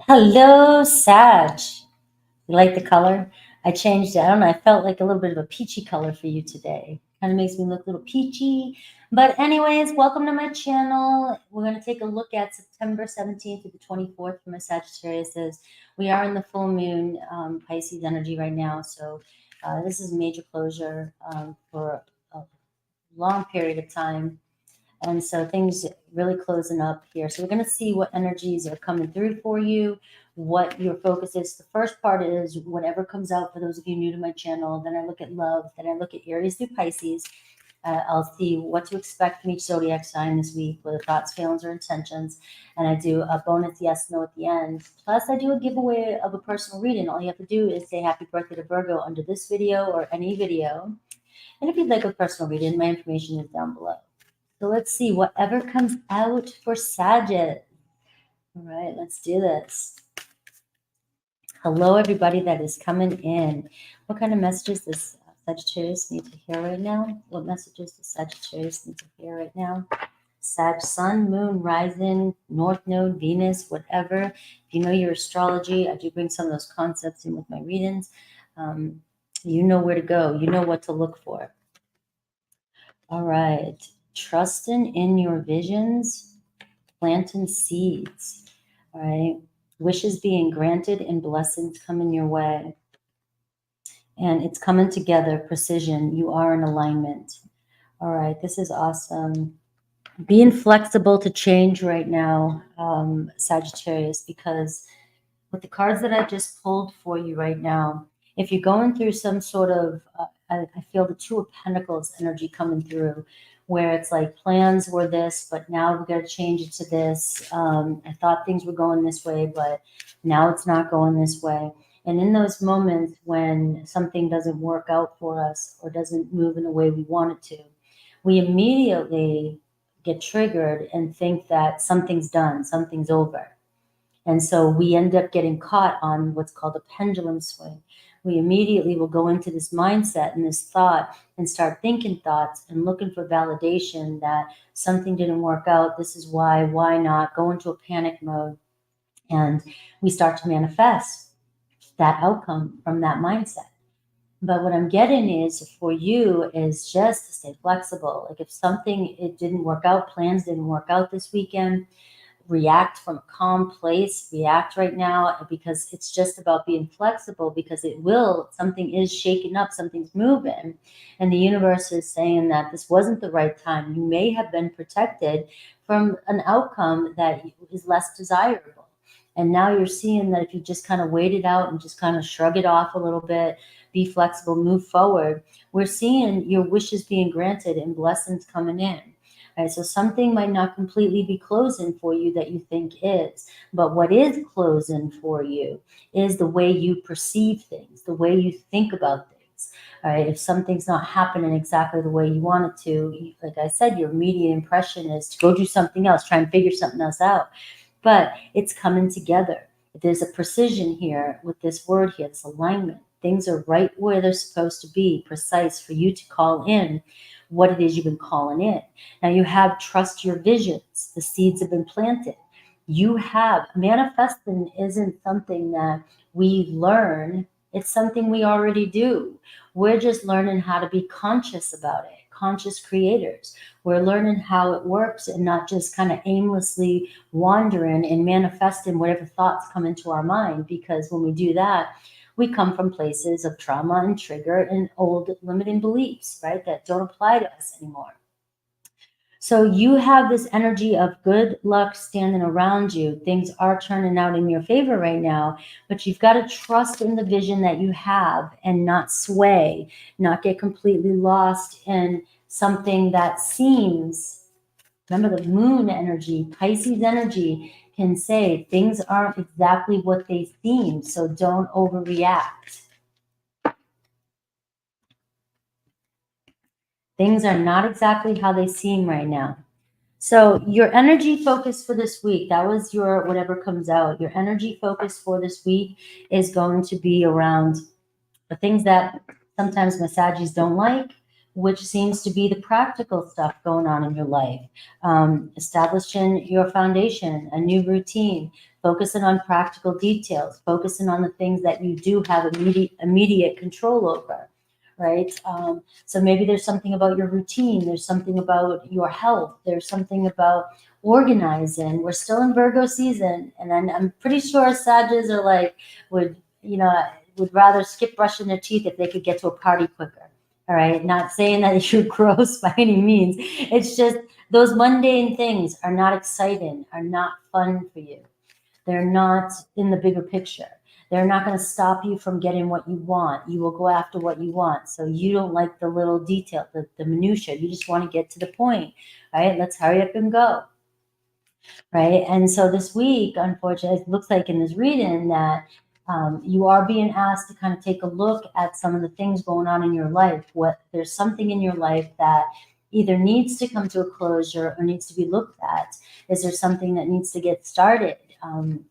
Hello, Sag. You like the color? I changed it. I don't know. I felt like a little bit of a peachy color for you today. Kind of makes me look a little peachy. But anyways, welcome to my channel. We're going to take a look at September 17th to the 24th for my Sagittarius. We are in the full moon Pisces energy right now. So this is major closure for a long period of time. And so things really closing up here. So we're going to see what energies are coming through for you, what your focus is. The first part is whatever comes out for those of you new to my channel. Then I look at love. Then I look at Aries through Pisces. I'll see what to expect from each zodiac sign this week, whether thoughts, feelings, or intentions. And I do a bonus yes, no at the end. Plus, I do a giveaway of a personal reading. All you have to do is say happy birthday to Virgo under this video or any video. And if you'd like a personal reading, my information is down below. So let's see whatever comes out for Sagitt. All right, let's do this. Hello, everybody that is coming in. What kind of messages does Sagittarius need to hear right now? What messages does Sagittarius need to hear right now? Sag, Sun, Moon, Rising, North Node, Venus, whatever. If you know your astrology, I do bring some of those concepts in with my readings. You know where to go. You know what to look for. All right. Trusting in your visions, planting seeds. All right. Wishes being granted and blessings coming your way. And it's coming together, precision. You are in alignment. All right. This is awesome. Being flexible to change right now, Sagittarius, because with the cards that I just pulled for you right now, if you're going through some sort of, I feel the Two of Pentacles energy coming through, where it's like plans were this, but now we've got to change it to this. I thought things were going this way, but now it's not going this way. And in those moments when something doesn't work out for us or doesn't move in the way we want it to, we immediately get triggered and think that something's done, something's over. And so we end up getting caught on what's called a pendulum swing. We immediately will go into this mindset and this thought and start thinking thoughts and looking for validation that something didn't work out. This is why not? Go into a panic mode. And we start to manifest that outcome from that mindset. But what I'm getting is for you is just to stay flexible. Like if something, it didn't work out, plans didn't work out this weekend, react from a calm place, react right now, because it's just about being flexible, because it will, something is shaking up, something's moving. And the universe is saying that this wasn't the right time. You may have been protected from an outcome that is less desirable. And now you're seeing that if you just kind of wait it out and just kind of shrug it off a little bit, be flexible, move forward, we're seeing your wishes being granted and blessings coming in. Right, so something might not completely be closing for you that you think is, but what is closing for you is the way you perceive things, the way you think about things. All right, if something's not happening exactly the way you want it to, like I said, your immediate impression is to go do something else, try and figure something else out. But it's coming together. There's a precision here with this word here, this alignment. Things are right where they're supposed to be, precise for you to call in what it is you've been calling in. Now you have trust your visions. The seeds have been planted. You have, manifesting isn't something that we learn. It's something we already do. We're just learning how to be conscious about it, conscious creators. We're learning how it works and not just kind of aimlessly wandering and manifesting whatever thoughts come into our mind, because when we do that, we come from places of trauma and trigger and old limiting beliefs, right, that don't apply to us anymore. So you have this energy of good luck standing around you. Things are turning out in your favor right now, but you've got to trust in the vision that you have and not sway, not get completely lost in something that seems, remember the moon energy, Pisces energy, can say things aren't exactly what they seem, so don't overreact. Things are not exactly how they seem right now. So your energy focus for this week, that was your whatever comes out. Your energy focus for this week is going to be around the things that sometimes massages don't like, which seems to be the practical stuff going on in your life. Establishing your foundation, a new routine, focusing on practical details, focusing on the things that you do have immediate control over, right? So maybe there's something about your routine, there's something about your health, there's something about organizing. We're still in Virgo season, and I'm pretty sure Sages are like, would rather skip brushing their teeth if they could get to a party quicker. All right. Not saying that you're gross by any means. It's just those mundane things are not exciting, are not fun for you. They're not in the bigger picture. They're not going to stop you from getting what you want. You will go after what you want. So you don't like the little detail, the minutia. You just want to get to the point, right? Let's hurry up and go, right? And so this week, unfortunately, it looks like in this reading that you are being asked to kind of take a look at some of the things going on in your life. There's something in your life that either needs to come to a closure or needs to be looked at. Is there something that needs to get started?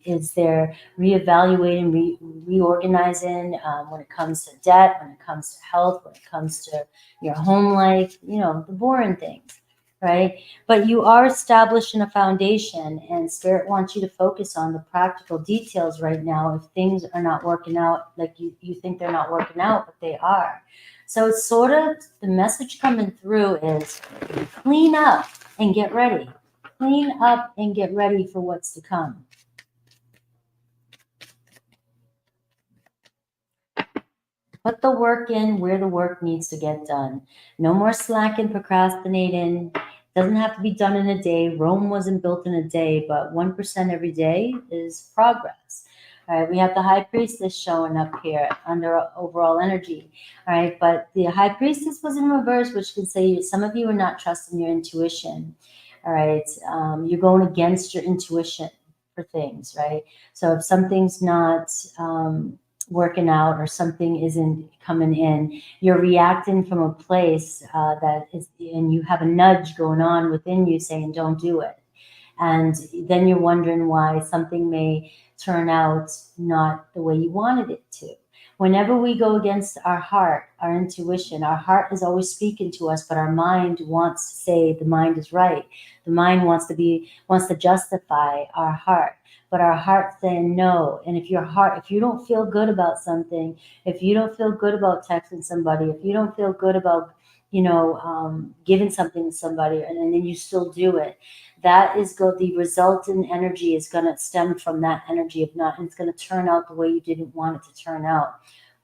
Is there reevaluating, reorganizing when it comes to debt, when it comes to health, when it comes to your home life, the boring things, right? But you are establishing a foundation, and Spirit wants you to focus on the practical details right now if things are not working out like you think they're not working out, but they are. So it's sort of the message coming through is clean up and get ready. Clean up and get ready for what's to come. Put the work in where the work needs to get done. No more slacking, procrastinating. Doesn't have to be done in a day. Rome wasn't built in a day, but 1% every day is progress. All right, we have the High Priestess showing up here under overall energy. All right, but the High Priestess was in reverse, which can say some of you are not trusting your intuition. All right, you're going against your intuition for things, right? So if something's not working out or something isn't coming in, you're reacting from a place that is, and you have a nudge going on within you saying, don't do it. And then you're wondering why something may turn out not the way you wanted it to. Whenever we go against our heart, our intuition, our heart is always speaking to us, but our mind wants to say the mind is right. The mind wants to justify our heart, but our heart's saying no. And if you don't feel good about something, if you don't feel good about texting somebody, if you don't feel good about, giving something to somebody, and then you still do it, that is the resultant energy is going to stem from that energy of not, and it's going to turn out the way you didn't want it to turn out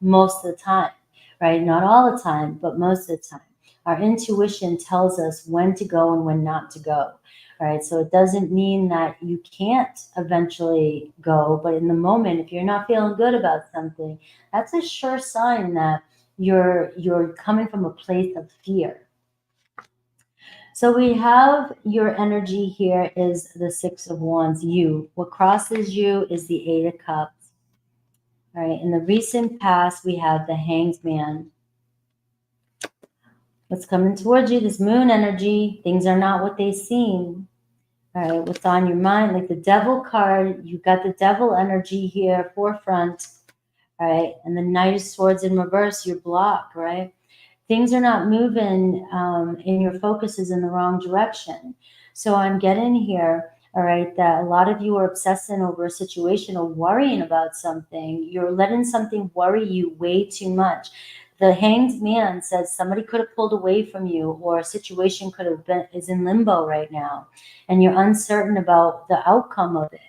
most of the time, right? Not all the time, but most of the time. Our intuition tells us when to go and when not to go. All right, so it doesn't mean that you can't eventually go, but in the moment, if you're not feeling good about something, that's a sure sign that you're coming from a place of fear. So we have your energy here is the Six of Wands, you. What crosses you is the Eight of Cups. All right, in the recent past, we have the Hanged Man. What's coming towards you, this moon energy, things are not what they seem. All right, what's on your mind? Like the Devil card, you got the Devil energy here, forefront. All right, and the Knight of Swords in reverse, your block, right? Things are not moving and your focus is in the wrong direction. So I'm getting here, all right, that a lot of you are obsessing over a situation or worrying about something. You're letting something worry you way too much. The Hanged Man says somebody could have pulled away from you, or a situation is in limbo right now, and you're uncertain about the outcome of it.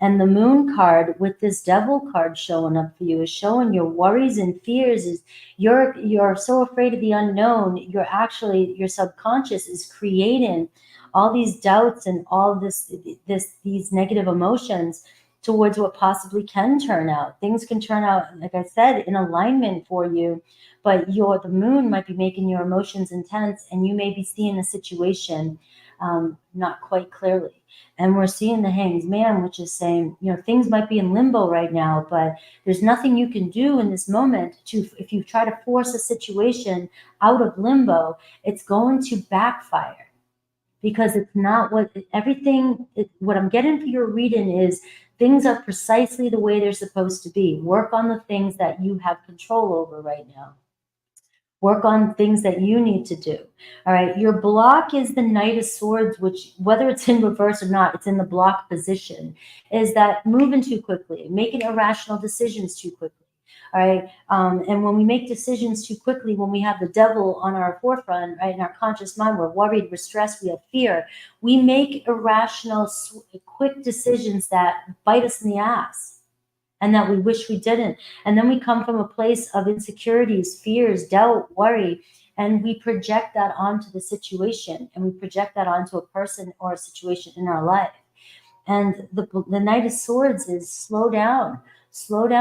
And the Moon card with this Devil card showing up for you is showing your worries and fears is you're so afraid of the unknown. Your subconscious is creating all these doubts and all these negative emotions towards what possibly can turn out. Things can turn out, like I said, in alignment for you, but the moon might be making your emotions intense, and you may be seeing a situation not quite clearly. And we're seeing the Hanged Man, which is saying, things might be in limbo right now, but there's nothing you can do in this moment if you try to force a situation out of limbo, it's going to backfire, because it's not what I'm getting for your reading is things are precisely the way they're supposed to be. Work on the things that you have control over right now. Work on things that you need to do. All right. Your block is the Knight of Swords, which, whether it's in reverse or not, it's in the block position, is that moving too quickly, making irrational decisions too quickly. All right. And when we make decisions too quickly, when we have the devil on our forefront, right, in our conscious mind, we're worried, we're stressed, we have fear, we make irrational, quick decisions that bite us in the ass and that we wish we didn't. And then we come from a place of insecurities, fears, doubt, worry, and we project that onto the situation, and we project that onto a person or a situation in our life. And the Knight of Swords is slow down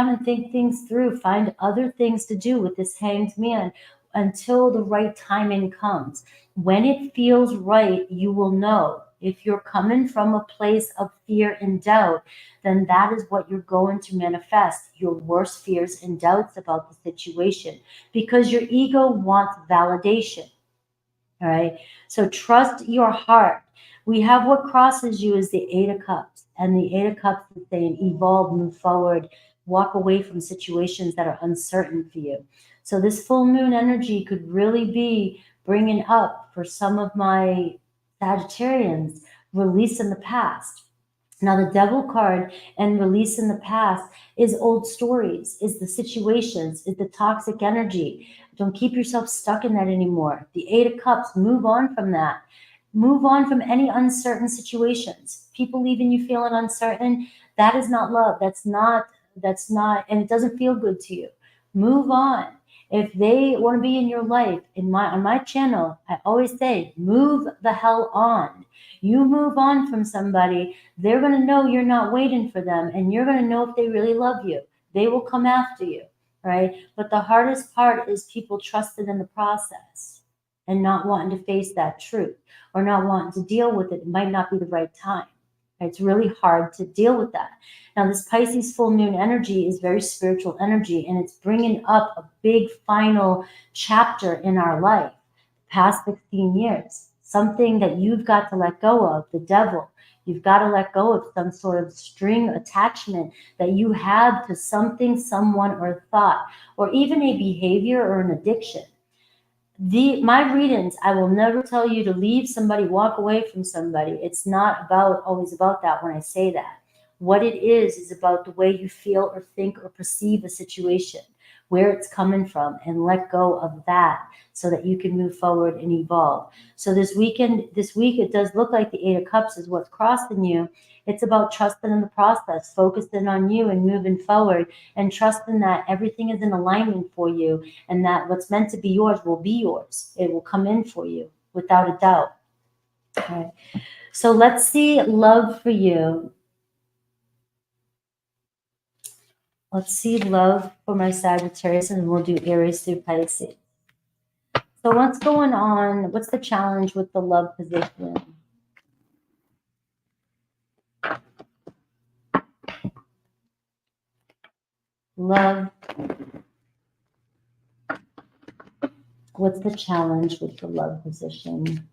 and think things through, find other things to do with this Hanged Man until the right timing comes. When it feels right, you will know. If you're coming from a place of fear and doubt, then that is what you're going to manifest, your worst fears and doubts about the situation, because your ego wants validation. All right. So trust your heart. We have what crosses you is the Eight of Cups. And the Eight of Cups is saying evolve, move forward, walk away from situations that are uncertain for you. So this full moon energy could really be bringing up for some of my Sagittarians, release in the past. Now, the Devil card and release in the past is old stories, is the situations, is the toxic energy. Don't keep yourself stuck in that anymore. The Eight of Cups, move on from that. Move on from any uncertain situations. People leaving you feeling uncertain, that is not love. That's not, and it doesn't feel good to you. Move on. If they want to be in your life, on my channel, I always say, move the hell on. You move on from somebody, they're going to know you're not waiting for them, and you're going to know if they really love you. They will come after you, right? But the hardest part is people trusting in the process and not wanting to face that truth or not wanting to deal with it. It might not be the right time. It's really hard to deal with that. Now, this Pisces full moon energy is very spiritual energy, and it's bringing up a big final chapter in our life, past 16 years, something that you've got to let go of, the devil. You've got to let go of some sort of string attachment that you have to something, someone, or thought, or even a behavior or an addiction. My readings, I will never tell you to leave somebody, walk away from somebody. It's not always about that when I say that. What it is about the way you feel or think or perceive a situation, where it's coming from, and let go of that so that you can move forward and evolve. So this week, it does look like the Eight of Cups is what's crossing you. It's about trusting in the process, focusing on you and moving forward, and trusting that everything is in alignment for you, and that what's meant to be yours will be yours. It will come in for you without a doubt. Okay. So let's see love for you. Let's see love for my Sagittarius, and we'll do Aries through Pisces. So what's going on? What's the challenge with the love position? Love. What's the challenge with the love position?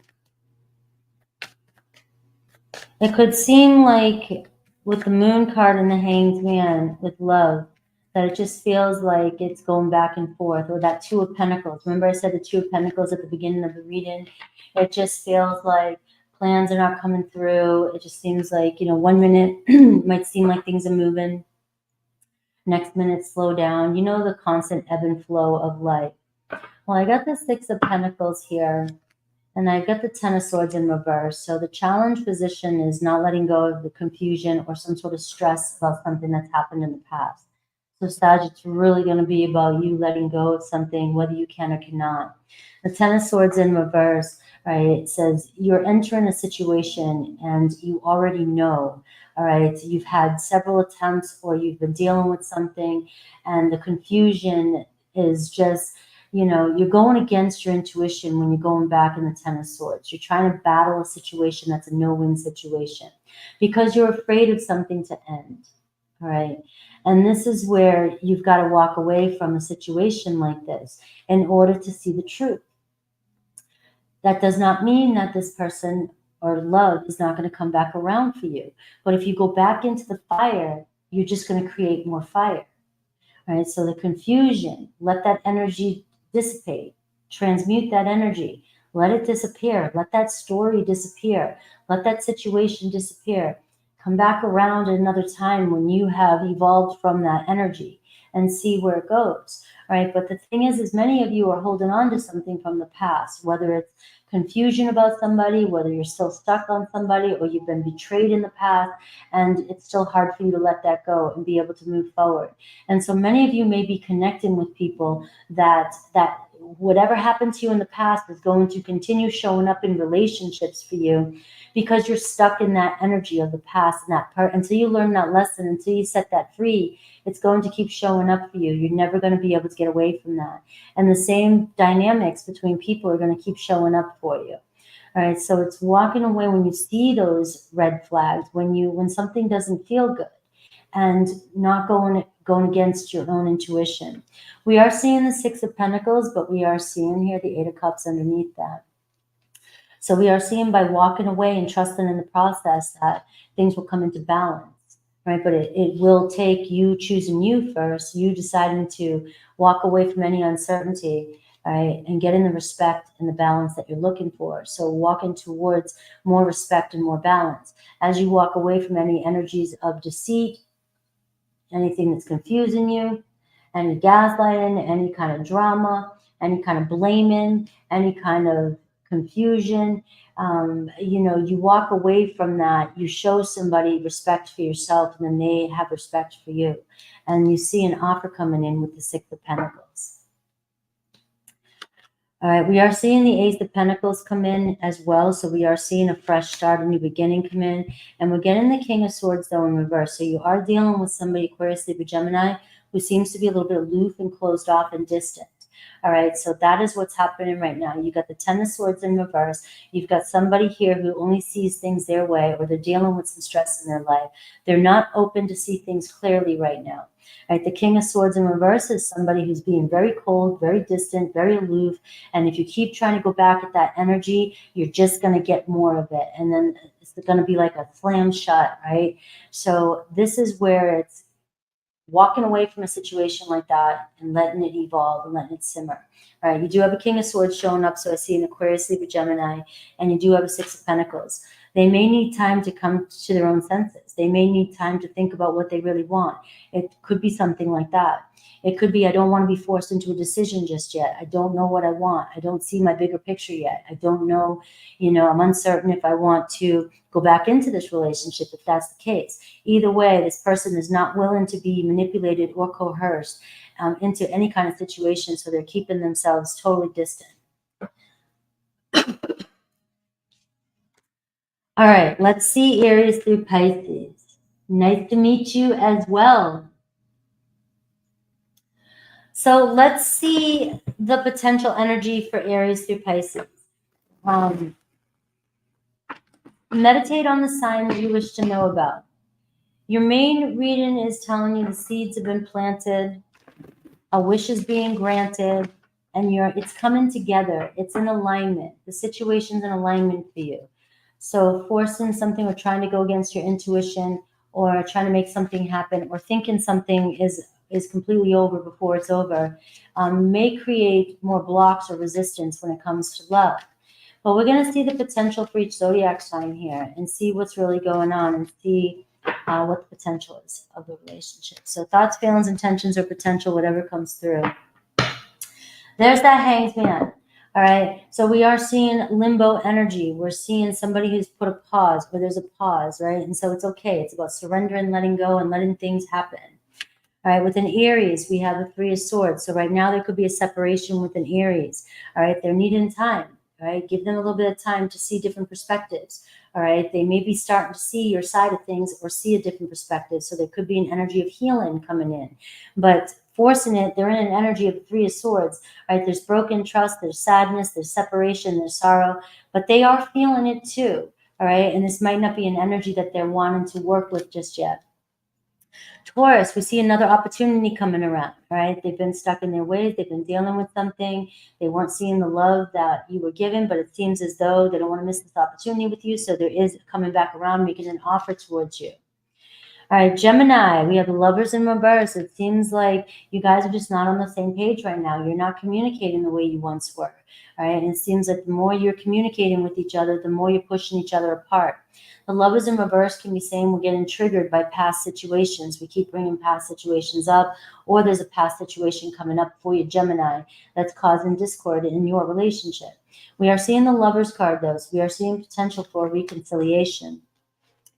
It could seem like with the Moon card and the Hanged Man with love, that it just feels like it's going back and forth, or that Two of Pentacles. Remember I said the Two of Pentacles at the beginning of the reading? It just feels like plans are not coming through. It just seems like, 1 minute might seem like things are moving. Next minute, slow down. The constant ebb and flow of life. Well, I got the Six of Pentacles here, and I've got the Ten of Swords in reverse. So the challenge position is not letting go of the confusion or some sort of stress about something that's happened in the past. So Sag, it's really going to be about you letting go of something, whether you can or cannot. The Ten of Swords in reverse, right? It says you're entering a situation and you already know, all right? You've had several attempts, or you've been dealing with something, and the confusion is just, you're going against your intuition when you're going back in the Ten of Swords. You're trying to battle a situation that's a no-win situation because you're afraid of something to end, all right? And this is where you've got to walk away from a situation like this in order to see the truth. That does not mean that this person or love is not going to come back around for you. But if you go back into the fire, you're just going to create more fire, right? So the confusion, let that energy dissipate. Transmute that energy. Let it disappear. Let that story disappear. Let that situation disappear. Come back around at another time when you have evolved from that energy and see where it goes. Right? But the thing is many of you are holding on to something from the past, whether it's confusion about somebody, whether you're still stuck on somebody, or you've been betrayed in the past, and it's still hard for you to let that go and be able to move forward. And so many of you may be connecting with people that whatever happened to you in the past is going to continue showing up in relationships for you, because you're stuck in that energy of the past and that part. Until you learn that lesson, until you set that free, it's going to keep showing up for you. You're never going to be able to get away from that. And the same dynamics between people are going to keep showing up for you. All right, so it's walking away when you see those red flags, when something doesn't feel good, and not going against your own intuition. We are seeing the Six of Pentacles, but we are seeing here the Eight of Cups underneath that. So we are seeing by walking away and trusting in the process that things will come into balance, right? But it will take you choosing you first, you deciding to walk away from any uncertainty, right? And getting the respect and the balance that you're looking for. So walking towards more respect and more balance. As you walk away from any energies of deceit, anything that's confusing you, any gaslighting, any kind of drama, any kind of blaming, any kind of confusion, you walk away from that. You show somebody respect for yourself, and then they have respect for you. And you see an offer coming in with the Six of Pentacles. All right, we are seeing the Ace of Pentacles come in as well. So we are seeing a fresh start, a new beginning come in. And we're getting the King of Swords, though, in reverse. So you are dealing with somebody, Aquarius, Libra, Gemini, who seems to be a little bit aloof and closed off and distant. All right, so that is what's happening right now. You got the Ten of Swords in reverse. You've got somebody here who only sees things their way, or they're dealing with some stress in their life. They're not open to see things clearly right now. Right, the King of Swords in reverse is somebody who's being very cold, very distant, very aloof. And if you keep trying to go back at that energy, you're just going to get more of it. And then it's going to be like a slam shut, right? So this is where it's walking away from a situation like that and letting it evolve and letting it simmer. All right, you do have a King of Swords showing up. So I see an Aquarius, Libra, Gemini, and you do have a Six of Pentacles. They may need time to come to their own senses. They may need time to think about what they really want. It could be something like that. It could be, I don't want to be forced into a decision just yet. I don't know what I want. I don't see my bigger picture yet. I don't know, I'm uncertain if I want to go back into this relationship, if that's the case. Either way, this person is not willing to be manipulated or coerced into any kind of situation, so they're keeping themselves totally distant. All right, let's see Aries through Pisces. Nice to meet you as well. So let's see the potential energy for Aries through Pisces. Meditate on the sign that you wish to know about. Your main reading is telling you the seeds have been planted, a wish is being granted, and it's coming together. It's in alignment. The situation's in alignment for you. So forcing something or trying to go against your intuition, or trying to make something happen, or thinking something is completely over before it's over, may create more blocks or resistance when it comes to love. But we're going to see the potential for each zodiac sign here and see what's really going on, and see what the potential is of the relationship. So thoughts, feelings, intentions, or potential, whatever comes through. There's that Hanged Man. All right. So we are seeing limbo energy. We're seeing somebody who's put a pause, where there's a pause, right? And so it's okay. It's about surrendering, letting go, and letting things happen. All right. With an Aries, we have the Three of Swords. So right now there could be a separation with an Aries. All right. They're needing time. All right. Give them a little bit of time to see different perspectives. All right. They may be starting to see your side of things or see a different perspective. So there could be an energy of healing coming in. But forcing it, they're in an energy of the Three of Swords. Right. There's broken trust. There's sadness. There's separation. There's sorrow. But they are feeling it too. All right. And this might not be an energy that they're wanting to work with just yet. Taurus, we see another opportunity coming around, right? They've been stuck in their ways. They've been dealing with something. They weren't seeing the love that you were given, but it seems as though they don't want to miss this opportunity with you. So there is coming back around, making an offer towards you. All right, Gemini, we have the Lovers in reverse. It seems like you guys are just not on the same page right now. You're not communicating the way you once were. All right, and it seems like the more you're communicating with each other, the more you're pushing each other apart. The Lovers in reverse can be saying we're getting triggered by past situations. We keep bringing past situations up, or there's a past situation coming up for you, Gemini, that's causing discord in your relationship. We are seeing the Lovers card, though, so we are seeing potential for reconciliation.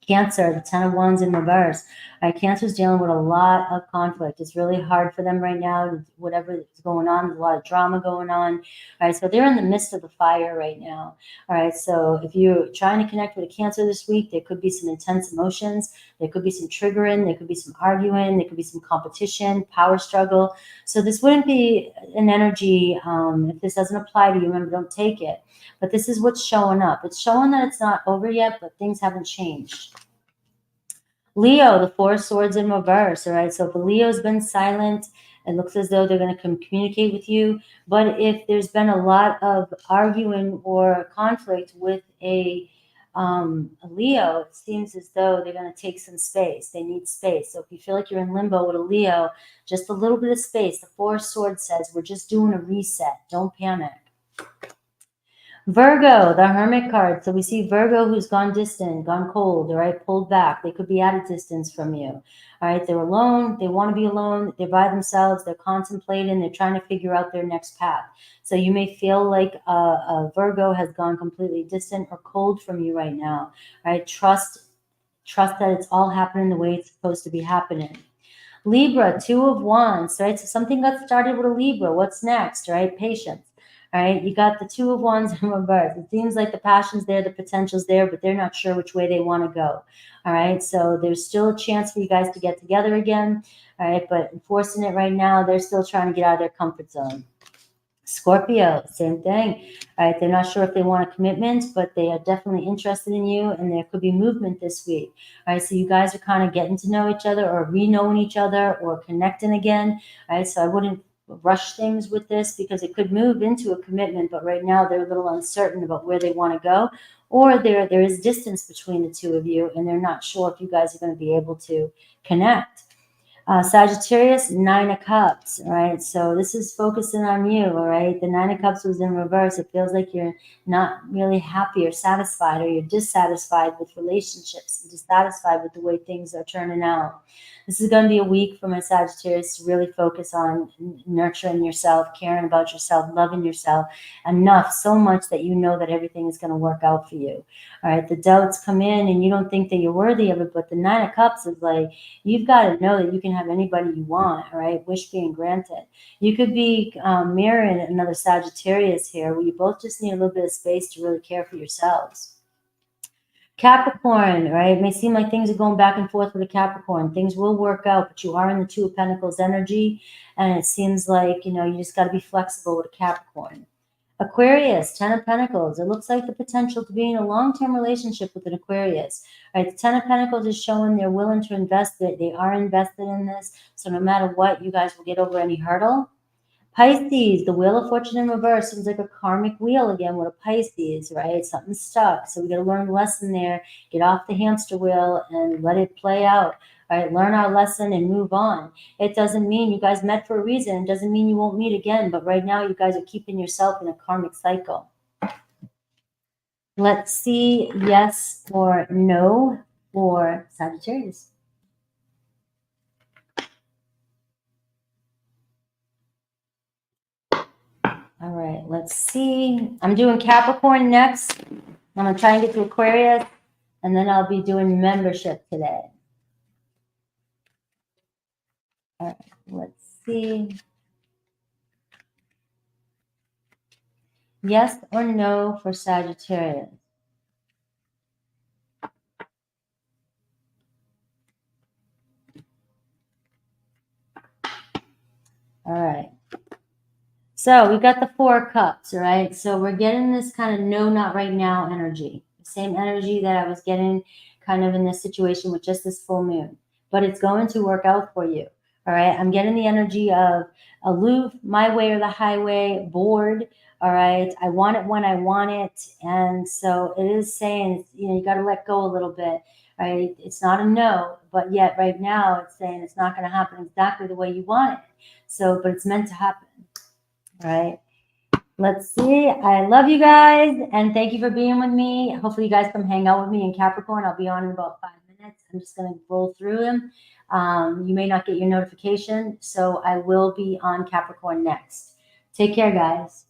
Cancer, the 10 of Wands in reverse. All right, Cancer is dealing with a lot of conflict. It's really hard for them right now. Whatever is going on, there's a lot of drama going on. All right, so they're in the midst of the fire right now. All right, so if you're trying to connect with a Cancer this week, there could be some intense emotions. There could be some triggering. There could be some arguing. There could be some competition, power struggle. So this wouldn't be an energy, if this doesn't apply to you, remember, don't take it. But this is what's showing up. It's showing that it's not over yet, but things haven't changed. Leo, the Four of Swords in reverse. All right, so if the Leo's been silent, it looks as though they're going to communicate with you. But if there's been a lot of arguing or conflict with a Leo, it seems as though they're going to take some space. They need space. So if you feel like you're in limbo with a Leo, just a little bit of space. The Four of Swords says we're just doing a reset. Don't panic. Virgo, the Hermit card. So we see Virgo who's gone distant, gone cold, all right, pulled back. They could be at a distance from you. All right, they're alone. They want to be alone. They're by themselves. They're contemplating. They're trying to figure out their next path. So you may feel like a Virgo has gone completely distant or cold from you right now. All right, trust that it's all happening the way it's supposed to be happening. Libra, Two of Wands, right? So something got started with a Libra. What's next, right? Patience. All right, you got the Two of Wands in reverse. It seems like the passion's there, the potential's there, but they're not sure which way they want to go. All right, so there's still a chance for you guys to get together again. All right, but enforcing it right now, they're still trying to get out of their comfort zone. Scorpio, same thing. All right, they're not sure if they want a commitment, but they are definitely interested in you, and there could be movement this week. All right, so you guys are kind of getting to know each other or re-knowing each other or connecting again. All right, so I wouldn't rush things with this because it could move into a commitment, but right now they're a little uncertain about where they want to go, or there is distance between the two of you, and they're not sure if you guys are going to be able to connect. Sagittarius, Nine of Cups, all right? So this is focusing on you, all right? The Nine of Cups was in reverse. It feels like you're not really happy or satisfied, or you're dissatisfied with relationships, dissatisfied with the way things are turning out. This is going to be a week for my Sagittarius to really focus on nurturing yourself, caring about yourself, loving yourself enough, so much that you know that everything is going to work out for you. All right, the doubts come in and you don't think that you're worthy of it, but the Nine of Cups is like, you've got to know that you can have anybody you want, all right? Wish being granted. You could be mirroring another Sagittarius here where you both just need a little bit of space to really care for yourselves. Capricorn, right? It may seem like things are going back and forth with a Capricorn. Things will work out, but you are in the Two of Pentacles energy, and it seems like, you just got to be flexible with a Capricorn. Aquarius, Ten of Pentacles. It looks like the potential to be in a long-term relationship with an Aquarius. Right, the Ten of Pentacles is showing they're willing to invest. They are invested in this. So no matter what, you guys will get over any hurdle. Pisces, the Wheel of Fortune in reverse seems like a karmic wheel again with a Pisces, right? Something's stuck. So we got to learn a lesson there. Get off the hamster wheel and let it play out. All right, learn our lesson and move on. It doesn't mean you guys met for a reason. It doesn't mean you won't meet again. But right now, you guys are keeping yourself in a karmic cycle. Let's see yes or no for Sagittarius. All right, let's see. I'm doing Capricorn next. I'm going to try and get to Aquarius, and then I'll be doing membership today. All right, let's see. Yes or no for Sagittarius? All right. So we've got the Four of Cups, all right? So we're getting this kind of no, not right now energy. The same energy that I was getting kind of in this situation with just this full moon. But it's going to work out for you, all right? I'm getting the energy of aloof, my way or the highway, bored, all right? I want it when I want it. And so it is saying, you got to let go a little bit. All right? It's not a no, but yet right now it's saying it's not going to happen exactly the way you want it. So, but it's meant to happen, right? Let's see. I love you guys, and thank you for being with me. Hopefully you guys come hang out with me in Capricorn. I'll be on in about 5 minutes. I'm just going to roll through them. You may not get your notification, so I will be on Capricorn next. Take care, guys.